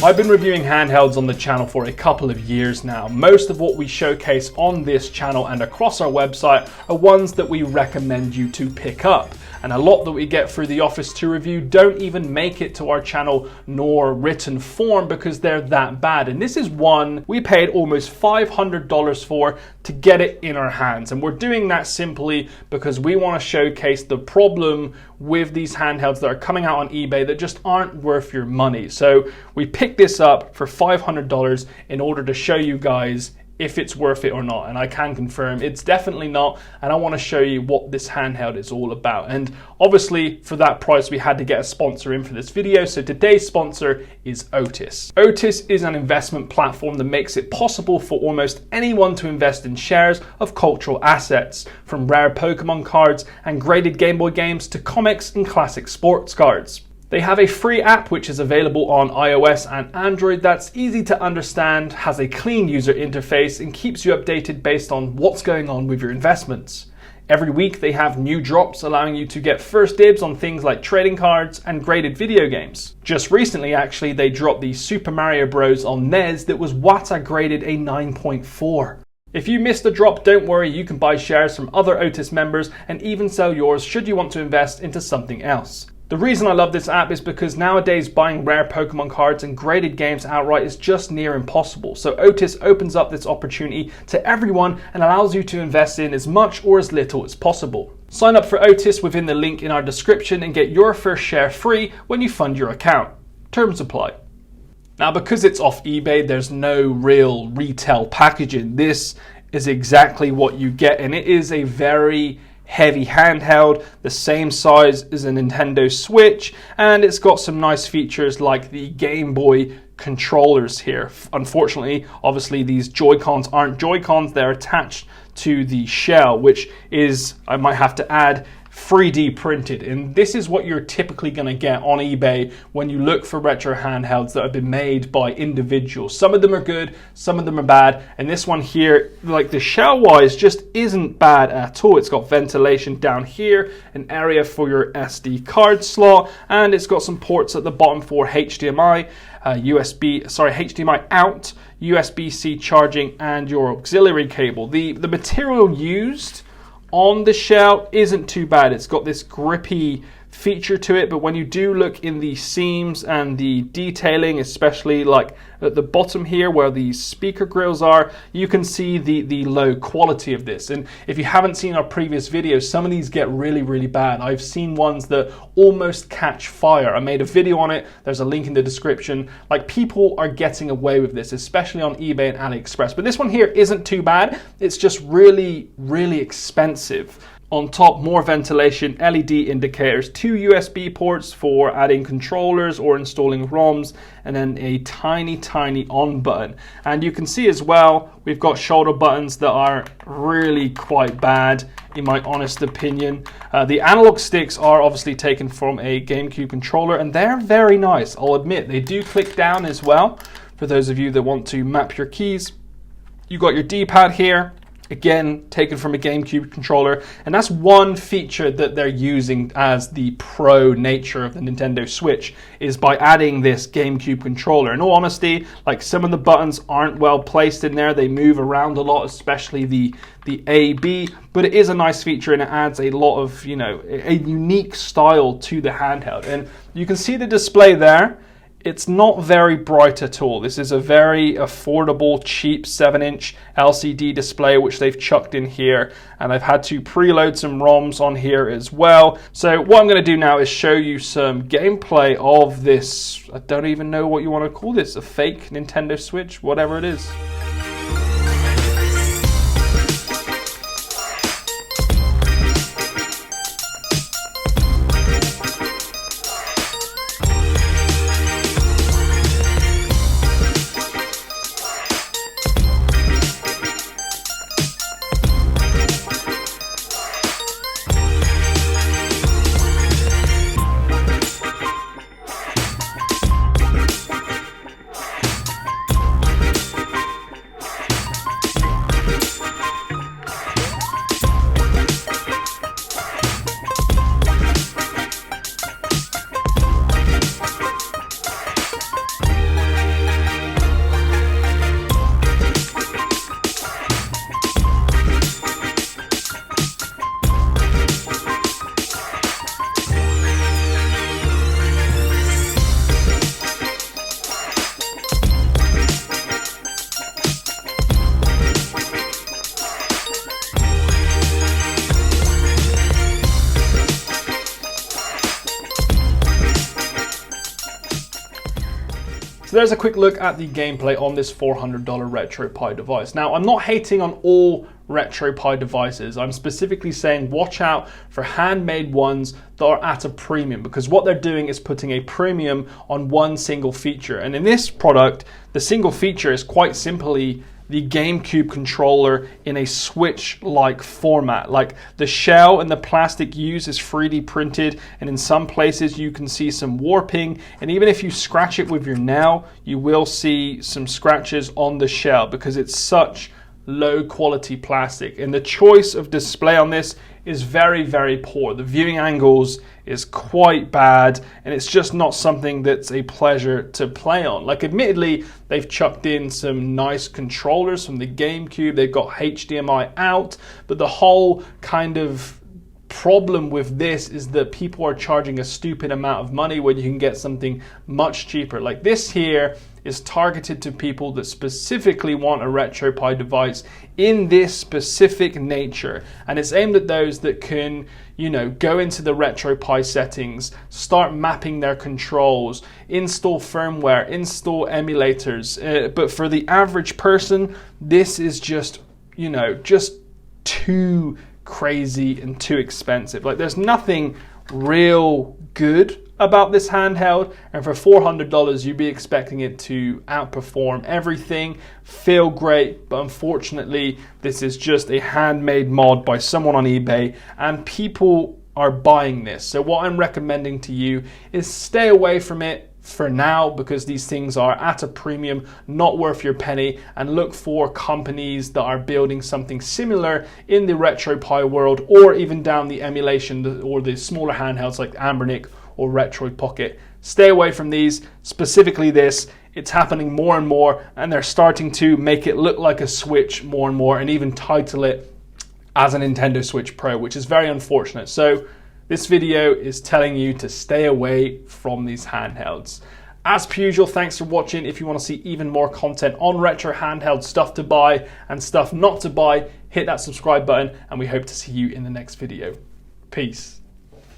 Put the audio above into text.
I've been reviewing handhelds on the channel for a couple of years now. Most of what we showcase on this channel and across our website are ones that we recommend you to pick up. And a lot that we get through the office to review don't even make it to our channel nor written form because they're that bad. And this is one we paid almost $500 for to get it in our hands. And we're doing that simply because we want to showcase the problem with these handhelds that are coming out on eBay that just aren't worth your money. So we picked this up for $500 in order to show you guys if it's worth it or not, and I can confirm it's definitely not, and I want to show you what this handheld is all about. And obviously for that price we had to get a sponsor in for this video, so today's sponsor is Otis. Otis is an investment platform that makes it possible for almost anyone to invest in shares of cultural assets, from rare Pokemon cards and graded Game Boy games to comics and classic sports cards. They have a free app which is available on iOS and Android that's easy to understand, has a clean user interface, and keeps you updated based on what's going on with your investments. Every week they have new drops allowing you to get first dibs on things like trading cards and graded video games. Just recently actually they dropped the Super Mario Bros. On NES that was WATA graded a 9.4. If you missed the drop, don't worry, you can buy shares from other Otis members and even sell yours should you want to invest into something else. The reason I love this app is because nowadays buying rare Pokemon cards and graded games outright is just near impossible. So Otis opens up this opportunity to everyone and allows you to invest in as much or as little as possible. Sign up for Otis within the link in our description and get your first share free when you fund your account. Terms apply. Now, because it's off eBay, there's no real retail packaging. This is exactly what you get, and it is a very heavy handheld, the same size as a Nintendo Switch, and it's got some nice features like the Game Boy controllers here. Unfortunately, obviously these Joy-Cons aren't Joy-Cons, they're attached to the shell, which is, I might have to add, 3D printed, and this is what you're typically going to get on eBay when you look for retro handhelds that have been made by individuals. Some of them are good, some of them are bad, and this one here, like the shell wise, just isn't bad at all. It's got ventilation down here, an area for your SD card slot, and it's got some ports at the bottom for HDMI, HDMI out, USB-C charging, and your auxiliary cable. The material used on the shell isn't too bad. It's got this grippy feature to it, but when you do look in the seams and the detailing, especially like at the bottom here where the speaker grills are, you can see the low quality of this. And if you haven't seen our previous videos, some of these get really bad. I've seen ones that almost catch fire. I made a video on it, there's a link in the description. Like, people are getting away with this, especially on eBay and AliExpress. But this one here isn't too bad, it's just really expensive. On top, more ventilation, LED indicators, 2 USB ports for adding controllers or installing ROMs, and then a tiny on button. And you can see as well, we've got shoulder buttons that are really quite bad, in my honest opinion. The analog sticks are obviously taken from a GameCube controller, and they're very nice, I'll admit. They do click down as well, for those of you that want to map your keys. You got your D-pad here. Again, taken from a GameCube controller, and that's one feature that they're using as the pro nature of the Nintendo Switch, is by adding this GameCube controller. In all honesty, like, some of the buttons aren't well placed in there, they move around a lot, especially the A, B, but it is a nice feature and it adds a lot of, you know, a unique style to the handheld. And you can see the display there. It's not very bright at all. This is a very affordable, cheap 7-inch LCD display which they've chucked in here, and I've had to preload some ROMs on here as well. So what I'm going to do now is show you some gameplay of this, I don't even know what you want to call this, a fake Nintendo Switch, whatever it is. So there's a quick look at the gameplay on this $400 RetroPie device. Now, I'm not hating on all RetroPie devices. I'm specifically saying watch out for handmade ones that are at a premium, because what they're doing is putting a premium on one single feature. And in this product, the single feature is quite simply the GameCube controller in a Switch-like format. Like, the shell and the plastic used is 3D printed, and in some places you can see some warping, and even if you scratch it with your nail, you will see some scratches on the shell because it's such low quality plastic. And the choice of display on this is very, very poor. The viewing angles is quite bad, and it's just not something that's a pleasure to play on. Like, admittedly, they've chucked in some nice controllers from the GameCube. They've got HDMI out, but the whole kind of problem with this is that people are charging a stupid amount of money when you can get something much cheaper. Like, this here is targeted to people that specifically want a RetroPie device in this specific nature, and it's aimed at those that can, you know, go into the RetroPie settings, start mapping their controls, install firmware, install emulators. But for the average person, this is just, you know, just too crazy and too expensive. Like, there's nothing real good about this handheld, and for $400 you'd be expecting it to outperform everything, feel great, but unfortunately this is just a handmade mod by someone on eBay, and people are buying this. So what I'm recommending to you is stay away from it for now, because these things are at a premium, not worth your penny, and look for companies that are building something similar in the RetroPie world, or even down the emulation or the smaller handhelds like Ambernic or Retroid Pocket. Stay away from these, specifically this. It's happening more and more, and they're starting to make it look like a Switch more and more, and even title it as a Nintendo Switch Pro, which is very unfortunate. So this video is telling you to stay away from these handhelds. As per usual, thanks for watching. If you want to see even more content on retro handheld, stuff to buy and stuff not to buy, hit that subscribe button, and we hope to see you in the next video. Peace.